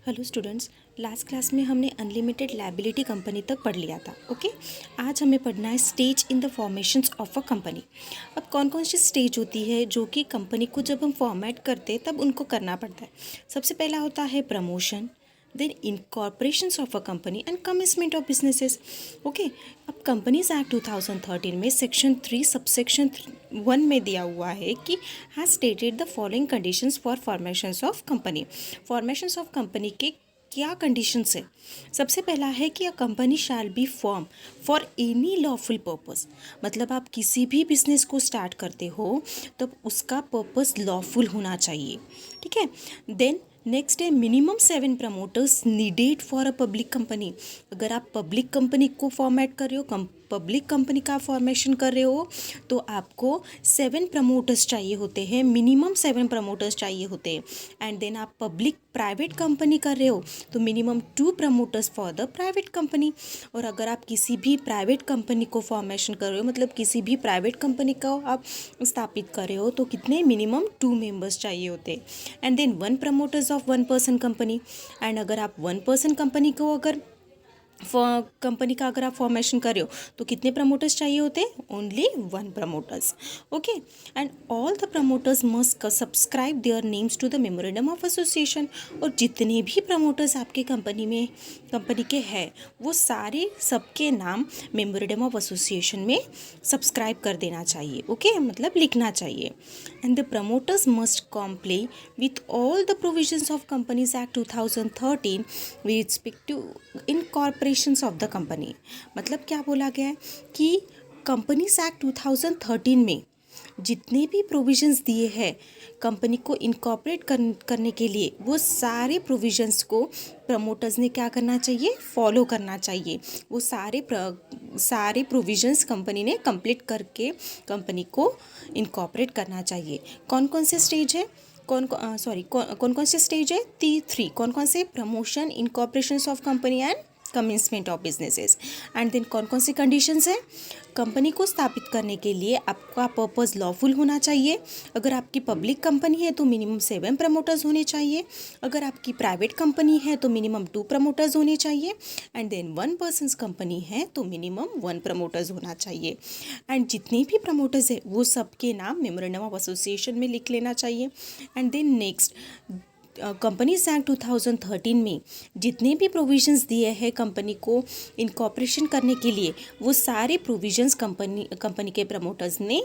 Hello students. Last class में हमने unlimited liability company तक पढ़ लिया था। ओके, आज हमें पढ़ना है stage in the formations of a company. अब कौन कौन सी स्टेज होती है जो कि कंपनी को जब हम फॉर्मेट करते हैं तब उनको करना पड़ता है। सबसे पहला होता है promotion, then incorporations of a company and commencement of businesses. Okay, अब कंपनीज एक्ट 2013 में सेक्शन 3 सबसेक्शन 1 में दिया हुआ है कि has stated the following conditions for formations of company. Formations of company के क्या कंडीशंस है। सबसे पहला है कि a company shall be form for any lawful purpose. मतलब आप किसी भी बिजनेस को स्टार्ट करते हो तब उसका पर्पस लॉफुल होना चाहिए। ठीक है। देन नेक्स्ट है minimum 7 promoters needed for a public company. अगर आप पब्लिक कंपनी को फॉर्मेट कर रहे हो, पब्लिक कंपनी का फॉर्मेशन कर रहे हो, तो आपको 7 प्रमोटर्स चाहिए होते हैं, मिनिमम 7 प्रमोटर्स चाहिए होते हैं। एंड देन आप पब्लिक प्राइवेट कंपनी कर रहे हो तो minimum 2 promoters for the private company. और अगर आप किसी भी प्राइवेट कंपनी को फॉर्मेशन कर रहे हो, मतलब किसी भी प्राइवेट कंपनी को आप स्थापित कर रहे हो, तो कितने मिनिमम 2 मेंबर्स चाहिए होते हैं। And then 1 promoters of 1 person company. And अगर आप 1 पर्सन कंपनी को अगर कंपनी का अगर आप फॉर्मेशन कर रहे हो तो कितने प्रमोटर्स चाहिए होते हैं? Only 1 promoters. Okay, and all the promoters must subscribe their names to the memorandum of association. और जितने भी प्रमोटर्स आपके कंपनी के हैं वो सारे सबके नाम मेमोरेंडम ऑफ एसोसिएशन में सब्सक्राइब कर देना चाहिए। ओके, मतलब लिखना चाहिए। And the promoters must comply with all the provisions of Companies Act 2013 with respect to incorporations of the company। मतलब क्या बोला गया है कि कंपनीज एक्ट 2013 में जितने भी प्रोविजंस दिए हैं कंपनी को इनकॉर्पोरेट करने के लिए, वो सारे प्रोविजंस को प्रमोटर्स ने क्या करना चाहिए? फॉलो करना चाहिए। वो सारे प्रोविजंस कंपनी ने कंप्लीट करके कंपनी को इनकॉर्पोरेट करना चाहिए। कौन कौन से स्टेज है? कौन कौन से स्टेज है? 3। कौन कौन से? Promotion, incorporation of company and commencement of businesses. And then कौन कौन सी कंडीशंस है? कंपनी को स्थापित करने के लिए आपका पर्पस लॉफुल होना चाहिए। अगर आपकी पब्लिक कंपनी है तो मिनिमम 7 प्रमोटर्स होने चाहिए। अगर आपकी प्राइवेट कंपनी है तो मिनिमम 2 प्रमोटर्स होने चाहिए। एंड देन 1 पर्सन कंपनी है तो मिनिमम 1 प्रमोटर्स होना चाहिए। एंड जितने भी प्रमोटर्स है वो सबके नाम मेमोरेंडम ऑफ एसोसिएशन में लिख लेना चाहिए। And then next, companies act 2013 में जितने भी प्रोविजंस दिए हैं कंपनी को इनकॉर्पोरेशन करने के लिए, वो सारे प्रोविजंस कंपनी के प्रमोटर्स ने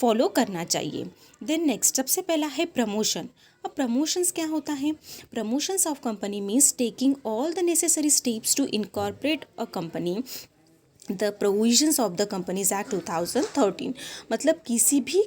फॉलो करना चाहिए। देन नेक्स्ट, सबसे पहला है प्रमोशन। अब प्रमोशंस क्या होता है? Promotions of company means taking all the necessary steps to incorporate a company the provisions of the companies act 2013। मतलब किसी भी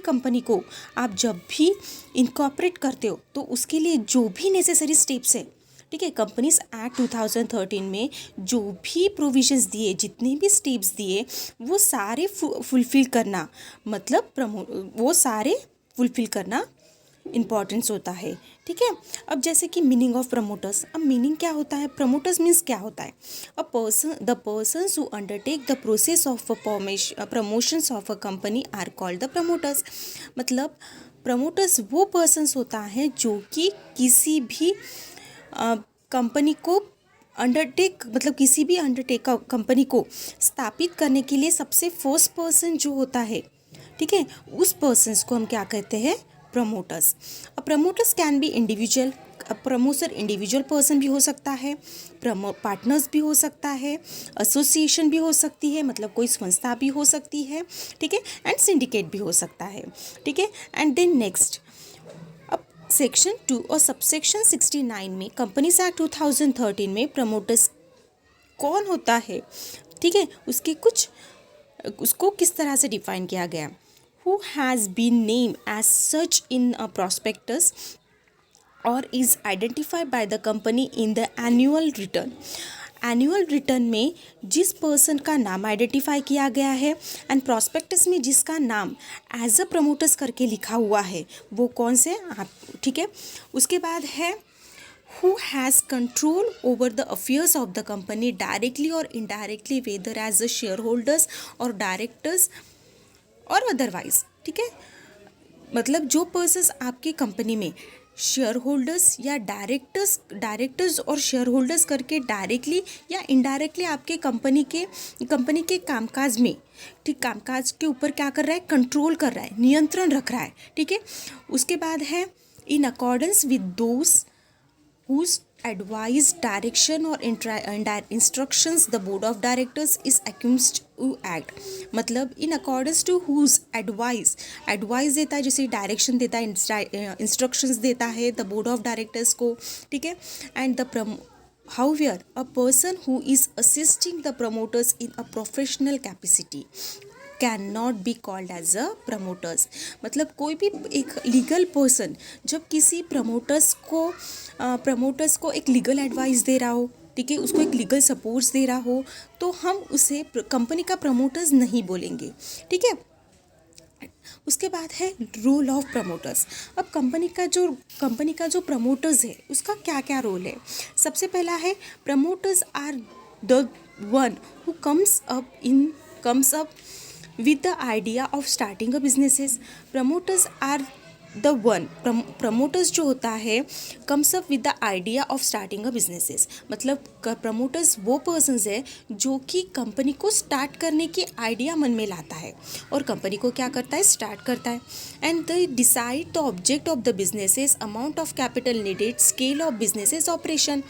कंपनी को आप जब भी इनकॉर्पोरेट करते हो तो उसके लिए जो भी नेसेसरी स्टेप्स है, ठीक है, कंपनीज एक्ट 2013 में जो भी प्रोविजंस दिए, जितने भी स्टेप्स दिए, वो सारे फुलफिल करना, मतलब वो सारे फुलफिल करना इम्पॉर्टेंस होता है। ठीक है। अब जैसे कि मीनिंग ऑफ प्रमोटर्स। अब मीनिंग क्या होता है? प्रमोटर्स मीन्स क्या होता है? The persons who undertake the process of promotions of a company are called the promoters. मतलब प्रमोटर्स वो पर्सन्स होता है जो कि किसी भी कंपनी को मतलब किसी भी अंडरटेक कंपनी को स्थापित करने के लिए सबसे फर्स्ट पर्सन जो होता है, ठीक है, उस पर्सन्स को हम क्या कहते हैं? प्रमोटर्स। अब प्रमोटर्स कैन बी इंडिविजुअल। अब प्रमोटर इंडिविजुअल पर्सन भी हो सकता है, पार्टनर्स भी हो सकता है, एसोसिएशन भी हो सकती है, मतलब कोई संस्था भी हो सकती है, ठीक है, एंड सिंडिकेट भी हो सकता है, ठीक है। एंड देन नेक्स्ट, अब सेक्शन 2 और सबसेक्शन 69 में कंपनीज एक्ट 2013 में प्रमोटर्स कौन होता है, ठीक है, उसको किस तरह से डिफाइन किया गया? Who has been named as such in a prospectus or is identified by the company in the annual return। Annual return में जिस पर्सन का नाम आइडेंटिफाई किया गया है एंड प्रॉस्पेक्टस में जिसका नाम एज अ प्रमोटर्स करके लिखा हुआ है, वो कौन से आप, ठीक है। उसके बाद है who has control over the affairs of the company directly or indirectly whether as a shareholders or directors और अदरवाइज, ठीक है। मतलब जो पर्सन्स आपकी कंपनी में शेयर होल्डर्स या डायरेक्टर्स और शेयर होल्डर्स करके डायरेक्टली या इनडायरेक्टली आपके कंपनी के कामकाज में, ठीक, कामकाज के ऊपर क्या कर रहा है, कंट्रोल कर रहा है, नियंत्रण रख रहा है, ठीक है। उसके बाद है in accordance with those whose advice, direction or instructions the board of directors is accused to act। मतलब in accordance to whose advice देता है, जैसे डायरेक्शन देता है, इंस्ट्रक्शंस देता है द बोर्ड ऑफ डायरेक्टर्स को, ठीक है। And the however a person who is assisting the promoters in a professional capacity can not be called as a promoters. मतलब कोई भी एक लीगल पर्सन जब किसी प्रमोटर्स को एक लीगल एडवाइस दे रहा हो, ठीक है, उसको एक लीगल सपोर्ट्स दे रहा हो, तो हम उसे कंपनी का प्रमोटर्स नहीं बोलेंगे, ठीक है। उसके बाद है रोल ऑफ प्रमोटर्स। अब कंपनी का जो प्रमोटर्स है उसका क्या क्या रोल है। सबसे पहला है promoters are the one who comes up with the idea of starting a businesses। promoters are the one promoters जो होता है comes up with the idea of starting a businesses। मतलब प्रमोटर्स वो पर्सन्स है जो कि कंपनी को start करने की आइडिया मन में लाता है और कंपनी को क्या करता है, स्टार्ट करता है। And they decide the object of the businesses, amount of capital needed, scale of businesses operation.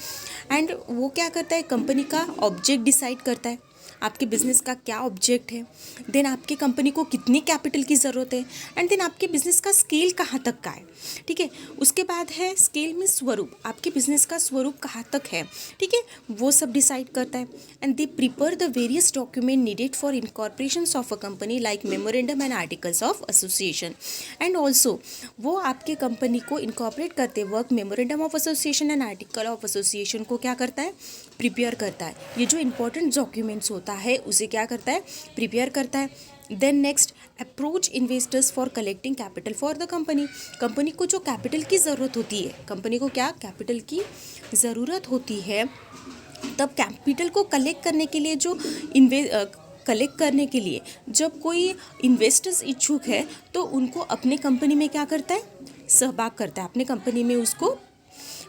And वो क्या करता है, कंपनी का ऑब्जेक्ट डिसाइड करता है, आपके बिज़नेस का क्या ऑब्जेक्ट है, देन आपके कंपनी को कितनी कैपिटल की ज़रूरत है, एंड देन आपके बिज़नेस का स्केल कहाँ तक का है, ठीक है। उसके बाद है स्केल में स्वरूप, आपके बिज़नेस का स्वरूप कहाँ तक है, ठीक है, वो सब डिसाइड करता है। And they prepare the various document needed for incorporation of a company like memorandum and articles of association. And also वो आपके कंपनी को इनकॉर्पोरेट करते वक्त memorandum of association and article of association को क्या करता है, प्रिपेयर करता है। ये जो इंपॉर्टेंट डॉक्यूमेंट्स होता है उसे क्या करता है, प्रिपेयर करता है। Then next approach investors for collecting capital for the company को जो कैपिटल की ज़रूरत होती है, कंपनी को क्या कैपिटल की ज़रूरत होती है, तब कैपिटल को कलेक्ट करने के लिए जब कोई इन्वेस्टर्स इच्छुक है तो उनको अपने कंपनी में क्या करता है, सहभाग करता है, अपने कंपनी में उसको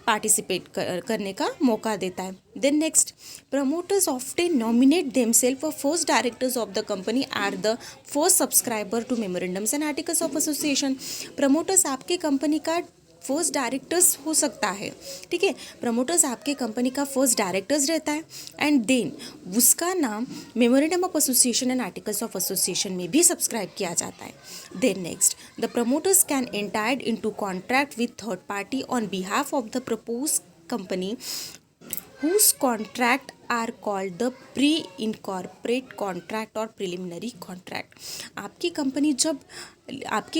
पार्टिसिपेट करने का मौका देता है। Then next promoters often nominate themselves first directors of the company are the first subscriber to memorandums and articles of association. Promoters आपके कंपनी का फर्स्ट डायरेक्टर्स हो सकता है, ठीक है, प्रमोटर्स आपके कंपनी का फर्स्ट डायरेक्टर्स रहता है। एंड देन उसका नाम memorandum of association and articles of association में भी सब्सक्राइब किया जाता है। Then next the promoters can entered into contract with third party on behalf of the propose company whose contract are called the pre-incorporate contract और preliminary contract। आपकी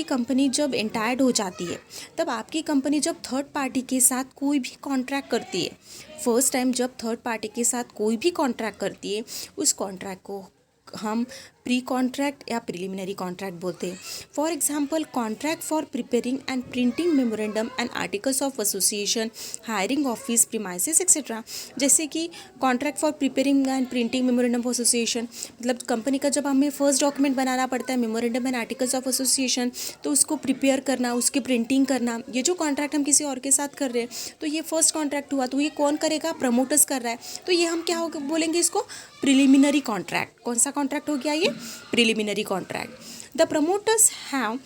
company जब एंटायर्ड हो जाती है तब आपकी कंपनी जब थर्ड पार्टी के साथ कोई भी कॉन्ट्रैक्ट करती है, फर्स्ट टाइम जब थर्ड पार्टी के साथ कोई भी कॉन्ट्रैक्ट करती है, उस कॉन्ट्रैक्ट को हम प्री कॉन्ट्रैक्ट या प्रिलिमिनरी कॉन्ट्रैक्ट बोलते हैं। For example contract for preparing and printing memorandum and articles of association, hiring office premises etcetera. जैसे कि contract for preparing and printing memorandum of association, मतलब कंपनी का जब हमें फर्स्ट डॉक्यूमेंट बनाना पड़ता है memorandum and articles of association, तो उसको प्रिपेयर करना, उसकी प्रिंटिंग करना, ये जो कॉन्ट्रैक्ट हम किसी और के साथ कर रहे हैं तो ये फर्स्ट कॉन्ट्रैक्ट हुआ, तो ये कौन करेगा, प्रमोटर्स कर रहा है, तो ये हम क्या हो बोलेंगे इसको, प्रिलिमिनरी कॉन्ट्रैक्ट। कौन सा कॉन्ट्रैक्ट हो गया ये, preliminary contract. The promoters have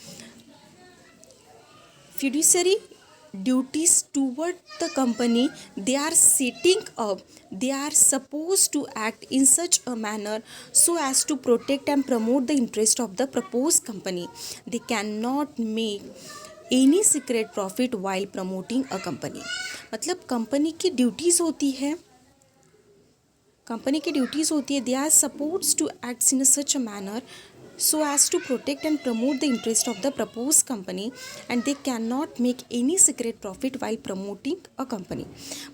fiduciary duties toward the company they are setting up. They are supposed to act in such a manner so as to protect and promote the interest of the proposed company. They cannot make any secret profit while promoting a company। मतलब company की duties होती है, they are supposed to act in such a manner so as to protect and promote the interest of the proposed company and they cannot make any secret profit while promoting a company।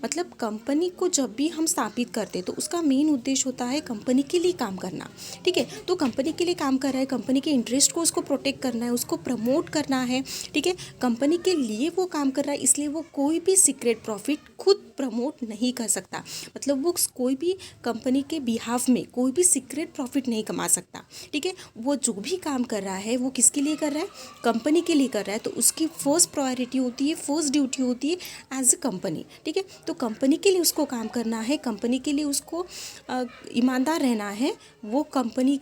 मतलब company को जब भी हम स्थापित करते हैं तो उसका मेन उद्देश्य होता है कंपनी के लिए काम करना, ठीक है। तो कंपनी के लिए काम कर रहा है, कंपनी के इंटरेस्ट को उसको प्रोटेक्ट करना है, उसको प्रमोट करना है, ठीक है, कंपनी के लिए वो काम कर रहा है, इसलिए वो कोई भी सीक्रेट प्रॉफिट खुद प्रमोट नहीं कर सकता। मतलब वो कोई भी कंपनी के बिहाफ में कोई भी सीक्रेट प्रॉफिट नहीं कमा सकता, ठीक है। वो वो जो भी काम कर रहा है वो किसके लिए कर रहा है, कंपनी के लिए कर रहा है, तो उसकी फर्स्ट प्रायोरिटी होती है, फर्स्ट ड्यूटी होती है एज ए कंपनी, ठीक है। तो कंपनी के लिए उसको काम करना है, कंपनी के लिए उसको ईमानदार रहना है, वो कंपनी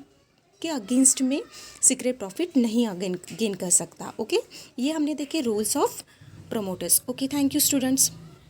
के अगेंस्ट में सीक्रेट प्रॉफिट नहीं गेन कर सकता। ओके, ये हमने देखे rules of promoters. Okay, thank you students.